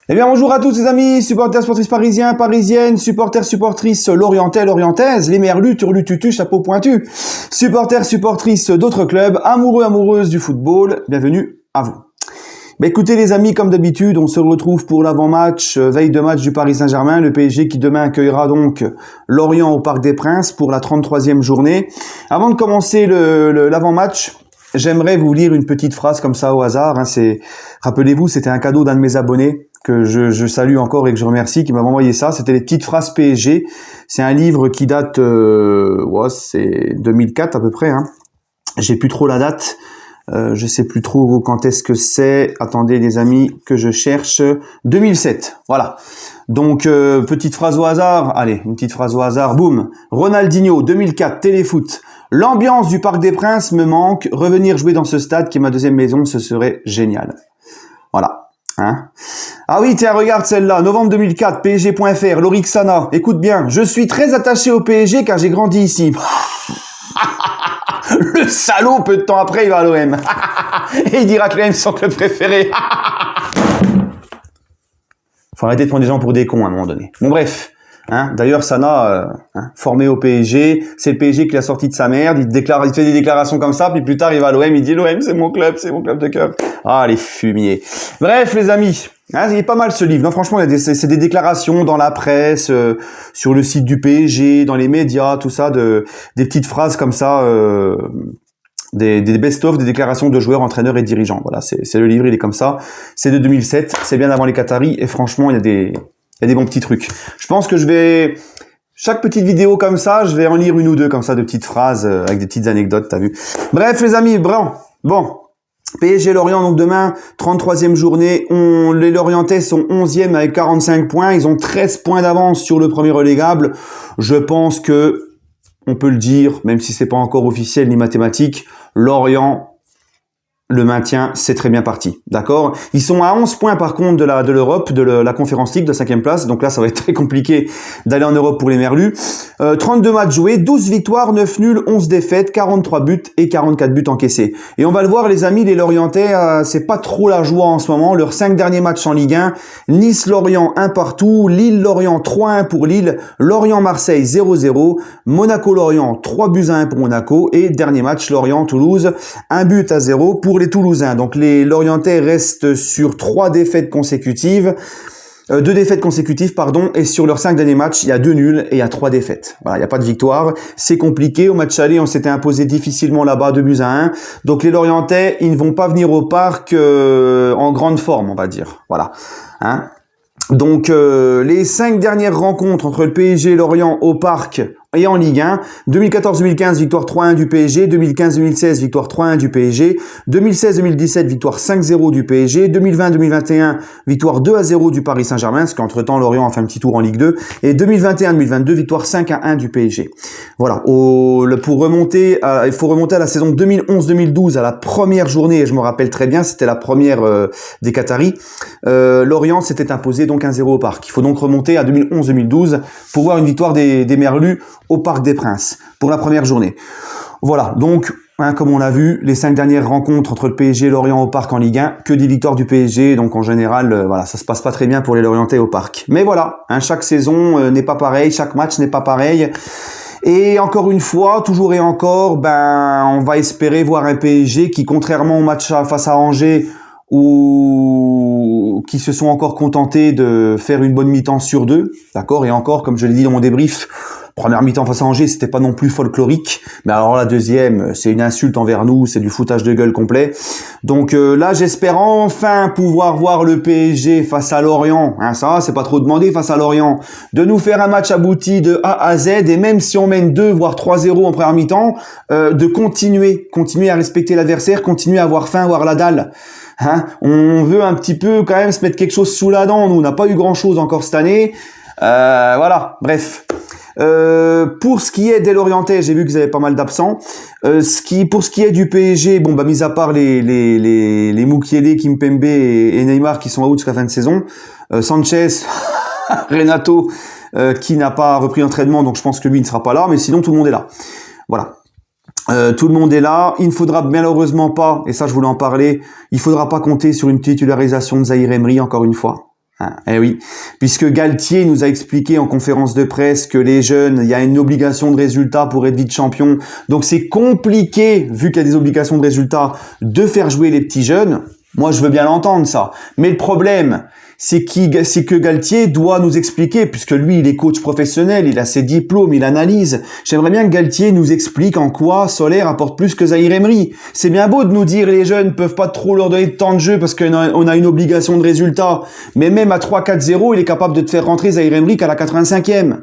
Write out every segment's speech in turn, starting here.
Eh bien, bonjour à tous les amis, supporters, sportrices parisiens, parisiennes, supporters, supportrices lorientais, lorientaises, les merlus, turlututu, chapeau pointu, supporters, supportrices d'autres clubs, amoureux, amoureuses du football, bienvenue à vous. Bah écoutez les amis, comme d'habitude, on se retrouve pour l'avant-match, veille de match du Paris Saint-Germain, le PSG qui demain accueillera donc Lorient au Parc des Princes pour la 33e journée. Avant de commencer l'avant-match, j'aimerais vous lire une petite phrase comme ça au hasard. Rappelez-vous, c'était un cadeau d'un de mes abonnés que je salue encore et que je remercie, qui m'a envoyé ça. C'était les petites phrases PSG. C'est un livre qui date, c'est 2004 à peu près. J'ai plus trop la date. Je sais plus trop quand est-ce que c'est. Attendez les amis que je cherche. 2007. Voilà. Donc petite phrase au hasard. Allez, une petite phrase au hasard. Boum. Ronaldinho 2004 téléfoot. L'ambiance du Parc des Princes me manque. Revenir jouer dans ce stade qui est ma deuxième maison, ce serait génial. Voilà. Ah oui, tiens, regarde celle-là. Novembre 2004, PSG.fr, Lorixana. Écoute bien, je suis très attaché au PSG car j'ai grandi ici. Le salaud, peu de temps après, il va à l'OM. Et il dira que l'OM est son club préféré. Faut arrêter de prendre des gens pour des cons à un moment donné. Bon, bref. D'ailleurs, Sana, formé au PSG, c'est le PSG qui l'a sorti de sa merde, il fait des déclarations comme ça, puis plus tard il va à l'OM, il dit l'OM c'est mon club de cœur. Ah les fumiers. Bref les amis, il est pas mal ce livre. Non franchement, c'est des déclarations dans la presse, sur le site du PSG, dans les médias, tout ça, des petites phrases comme ça, des best-of, des déclarations de joueurs, entraîneurs et dirigeants. Voilà, c'est le livre, il est comme ça. C'est de 2007, c'est bien avant les Qataris, et franchement il y a des bons petits trucs. Je pense que chaque petite vidéo comme ça, je vais en lire une ou deux comme ça, de petites phrases avec des petites anecdotes, t'as vu. Bref les amis, bon. PSG Lorient, donc demain, 33e journée. Les Lorientais sont 11e avec 45 points. Ils ont 13 points d'avance sur le premier relégable. Je pense que, on peut le dire, même si c'est pas encore officiel ni mathématique, Lorient, le maintien, c'est très bien parti, d'accord. Ils sont à 11 points par contre de l'Europe, de la Conference League de 5e place, donc là ça va être très compliqué d'aller en Europe pour les Merlus. 32 matchs joués, 12 victoires, 9 nuls, 11 défaites, 43 buts et 44 buts encaissés. Et on va le voir les amis, les Lorientais, c'est pas trop la joie en ce moment. Leurs 5 derniers matchs en Ligue 1, Nice-Lorient 1 partout, Lille-Lorient 3-1 pour Lille, Lorient-Marseille 0-0, Monaco-Lorient 3-1 pour Monaco et dernier match Lorient-Toulouse 1-0 pour les Toulousains. Donc les Lorientais restent sur 2 défaites consécutives, et sur leurs 5 derniers matchs, il y a 2 nuls et il y a 3 défaites. Voilà, il n'y a pas de victoire. C'est compliqué. Au match aller, on s'était imposé difficilement là-bas 2-1. Donc les Lorientais, ils ne vont pas venir au parc en grande forme, on va dire. Voilà. Donc les 5 dernières rencontres entre le PSG et Lorient au parc et en Ligue 1, 2014-2015, victoire 3-1 du PSG, 2015-2016, victoire 3-1 du PSG, 2016-2017, victoire 5-0 du PSG, 2020-2021, victoire 2-0 du Paris Saint-Germain, parce qu'entre-temps, Lorient a fait un petit tour en Ligue 2, et 2021-2022, victoire 5-1 du PSG. Voilà, il faut remonter à la saison 2011-2012, à la première journée, et je me rappelle très bien, c'était la première des Qataris, Lorient s'était imposé donc 1-0 au parc. Il faut donc remonter à 2011-2012 pour voir une victoire des Merlus au Parc des Princes pour la première journée. Voilà, donc comme on l'a vu, les 5 dernières rencontres entre le PSG et Lorient au Parc en Ligue 1, que des victoires du PSG, donc en général, voilà, ça se passe pas très bien pour les Lorientais au Parc. Mais voilà, chaque saison n'est pas pareil, chaque match n'est pas pareil. Et encore une fois, toujours et encore, on va espérer voir un PSG qui, contrairement au match face à Angers, ou qui se sont encore contentés de faire une bonne mi-temps sur 2, d'accord. Et encore, comme je l'ai dit dans mon débrief, première mi-temps face à Angers, c'était pas non plus folklorique, mais alors la deuxième, c'est une insulte envers nous, c'est du foutage de gueule complet. Donc là, j'espère enfin pouvoir voir le PSG face à Lorient, ça, c'est pas trop demandé face à Lorient, de nous faire un match abouti de A à Z, et même si on mène 2 voire 3-0 en première mi-temps, de continuer à respecter l'adversaire, continuer à avoir faim, avoir la dalle. On veut un petit peu quand même se mettre quelque chose sous la dent. Nous, on n'a pas eu grand-chose encore cette année. Voilà, bref. Pour ce qui est des Lorientais, j'ai vu que vous avez pas mal d'absents. Pour ce qui est du PSG, mis à part les Mukiele, Kimpembe et Neymar qui sont out jusqu'à la fin de saison, Sanchez, Renato, qui n'a pas repris l'entraînement, donc je pense que lui ne sera pas là, mais sinon tout le monde est là. Voilà. Tout le monde est là. Il ne faudra malheureusement pas, et ça je voulais en parler, il faudra pas compter sur une titularisation de Zahir Emery encore une fois. Ah, eh oui, puisque Galtier nous a expliqué en conférence de presse que les jeunes, il y a une obligation de résultat pour être vice-champion. Donc c'est compliqué, vu qu'il y a des obligations de résultat, de faire jouer les petits jeunes. Moi, je veux bien l'entendre, ça. Mais le problème, c'est que Galtier doit nous expliquer, puisque lui, il est coach professionnel, il a ses diplômes, il analyse. J'aimerais bien que Galtier nous explique en quoi Soler apporte plus que Zahir Emery. C'est bien beau de nous dire les jeunes peuvent pas trop leur donner de temps de jeu parce qu'on a une obligation de résultat. Mais même à 3-4-0, il est capable de te faire rentrer Zahir Emery qu'à la 85e.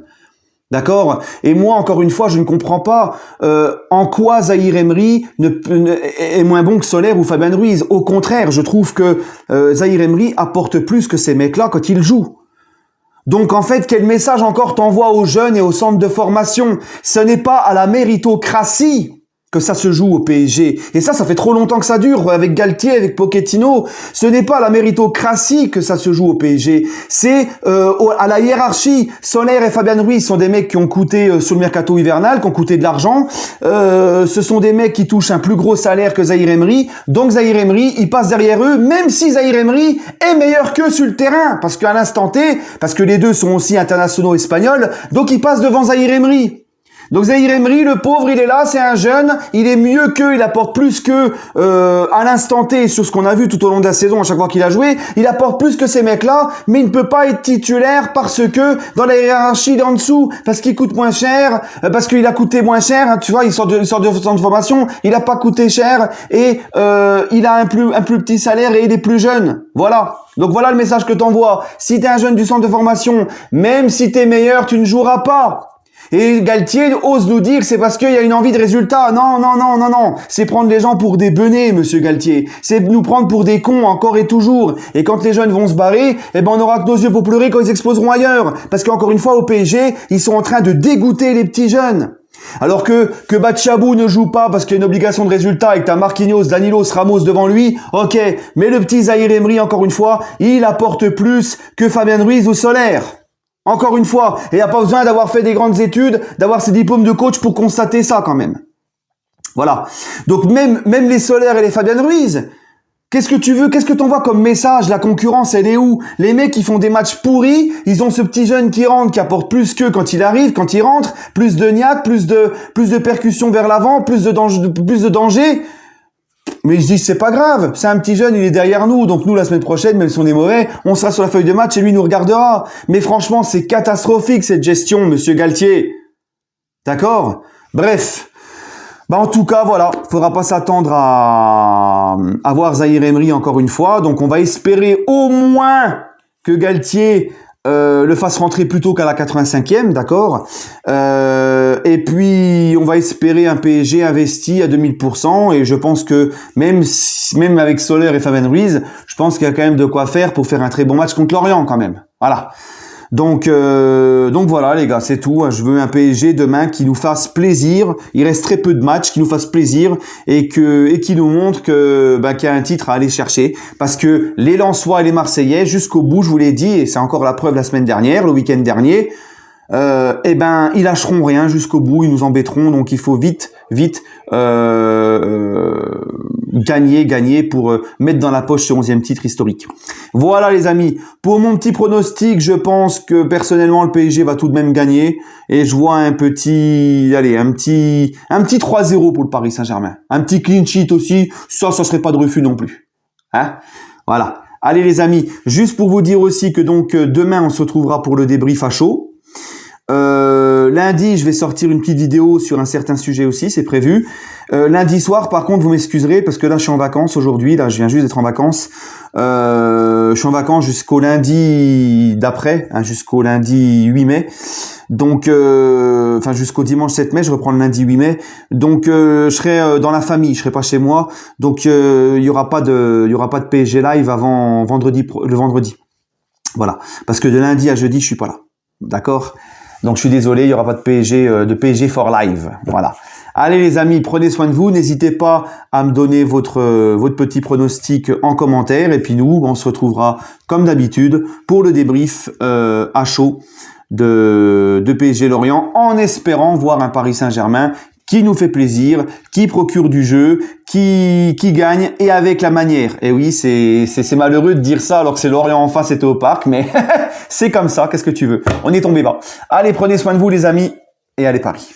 D'accord? Et moi, encore une fois, je ne comprends pas en quoi Zahir Emery est moins bon que Soler ou Fabien Ruiz. Au contraire, je trouve que Zahir Emery apporte plus que ces mecs-là quand ils jouent. Donc en fait, quel message encore t'envoie aux jeunes et aux centres de formation? Ce n'est pas à la méritocratie que ça se joue au PSG. Et ça fait trop longtemps que ça dure, avec Galtier, avec Pochettino. Ce n'est pas à la méritocratie que ça se joue au PSG. C'est à la hiérarchie. Soler et Fabien Ruiz sont des mecs qui ont coûté, sur le mercato hivernal, qui ont coûté de l'argent. Ce sont des mecs qui touchent un plus gros salaire que Zahir Emery. Donc Zahir Emery, il passe derrière eux, même si Zahir Emery est meilleur qu'eux sur le terrain. Parce qu'à l'instant T, parce que les deux sont aussi internationaux espagnols, donc il passe devant Zahir Emery. Donc Zahir Emery, le pauvre, il est là, c'est un jeune, il est mieux qu'eux, il apporte plus que à l'instant T sur ce qu'on a vu tout au long de la saison à chaque fois qu'il a joué, il apporte plus que ces mecs-là, mais il ne peut pas être titulaire parce que dans la hiérarchie d'en dessous, parce qu'il coûte moins cher, parce qu'il a coûté moins cher, hein, tu vois, il sort de centre de formation, il a pas coûté cher et il a un plus petit salaire et il est plus jeune. Voilà. Donc voilà le message que t'envoies. Si t'es un jeune du centre de formation, même si t'es meilleur, tu ne joueras pas. Et Galtier ose nous dire que c'est parce qu'il y a une envie de résultat. Non, non, non, non, non. C'est prendre les gens pour des benets, monsieur Galtier. C'est nous prendre pour des cons encore et toujours. Et quand les jeunes vont se barrer, eh ben, on aura que nos yeux pour pleurer quand ils exploseront ailleurs. Parce qu'encore une fois, au PSG, ils sont en train de dégoûter les petits jeunes. Alors que Batshuayi ne joue pas parce qu'il y a une obligation de résultat et que t'as Marquinhos, Danilo, Ramos devant lui, ok. Mais le petit Zahir Emery, encore une fois, il apporte plus que Fabien Ruiz ou Soler. Encore une fois, et il n'y a pas besoin d'avoir fait des grandes études, d'avoir ses diplômes de coach pour constater ça quand même. Voilà. Donc même les Soler et les Fabien Ruiz, qu'est-ce que tu veux? Qu'est-ce que t'envoies comme message? La concurrence, elle est où? Les mecs qui font des matchs pourris, ils ont ce petit jeune qui rentre, qui apporte plus qu'eux quand il arrive, quand il rentre, plus de niaque, plus de percussion vers l'avant, plus de danger. Mais ils se disent, c'est pas grave, c'est un petit jeune, il est derrière nous, donc nous, la semaine prochaine, même si on est mauvais, on sera sur la feuille de match et lui nous regardera. Mais franchement, c'est catastrophique, cette gestion, monsieur Galtier. D'accord? Bref. Bah, en tout cas, voilà. Faudra pas s'attendre à voir Zahir Emery encore une fois. Donc, on va espérer au moins que Galtier le fasse rentrer plus tôt qu'à la 85e, d'accord. Et puis on va espérer un PSG investi à 2000%, et je pense que même avec Soler et Fabien Ruiz, je pense qu'il y a quand même de quoi faire pour faire un très bon match contre Lorient quand même. Voilà. Donc voilà les gars, c'est tout. Je veux un PSG demain qui nous fasse plaisir. Il reste très peu de matchs, qui nous fasse plaisir et qui nous montre qu'il y a un titre à aller chercher. Parce que les Lensois et les Marseillais, jusqu'au bout, je vous l'ai dit, et c'est encore la preuve la semaine dernière, le week-end dernier, ils lâcheront rien jusqu'au bout, ils nous embêteront. Donc il faut vite gagner pour mettre dans la poche ce 11e titre historique. Voilà les amis, pour mon petit pronostic, je pense que personnellement le PSG va tout de même gagner, et je vois un petit 3-0 pour le Paris Saint-Germain. Un petit clean sheet aussi, ça serait pas de refus non plus. Hein? Voilà. Allez les amis, juste pour vous dire aussi que donc demain on se retrouvera pour le débrief à chaud. Lundi, je vais sortir une petite vidéo sur un certain sujet aussi, c'est prévu. Lundi soir, par contre, vous m'excuserez parce que là, je suis en vacances aujourd'hui. Là, je viens juste d'être en vacances. Je suis en vacances jusqu'au lundi d'après, jusqu'au lundi 8 mai. Donc, jusqu'au dimanche 7 mai, je reprends le lundi 8 mai. Donc, je serai dans la famille, je serai pas chez moi. Donc, il y aura pas de PSG live avant le vendredi. Voilà, parce que de lundi à jeudi, je suis pas là. D'accord? Donc je suis désolé, il n'y aura pas de PSG for live. Voilà. Allez les amis, prenez soin de vous. N'hésitez pas à me donner votre petit pronostic en commentaire. Et puis nous, on se retrouvera comme d'habitude pour le débrief à chaud de PSG Lorient, en espérant voir un Paris Saint-Germain qui nous fait plaisir, qui procure du jeu, qui gagne et avec la manière. Et oui, c'est malheureux de dire ça alors que c'est Lorient en face, c'était au parc, mais c'est comme ça, qu'est-ce que tu veux? On est tombé bas. Allez, prenez soin de vous les amis et allez Paris.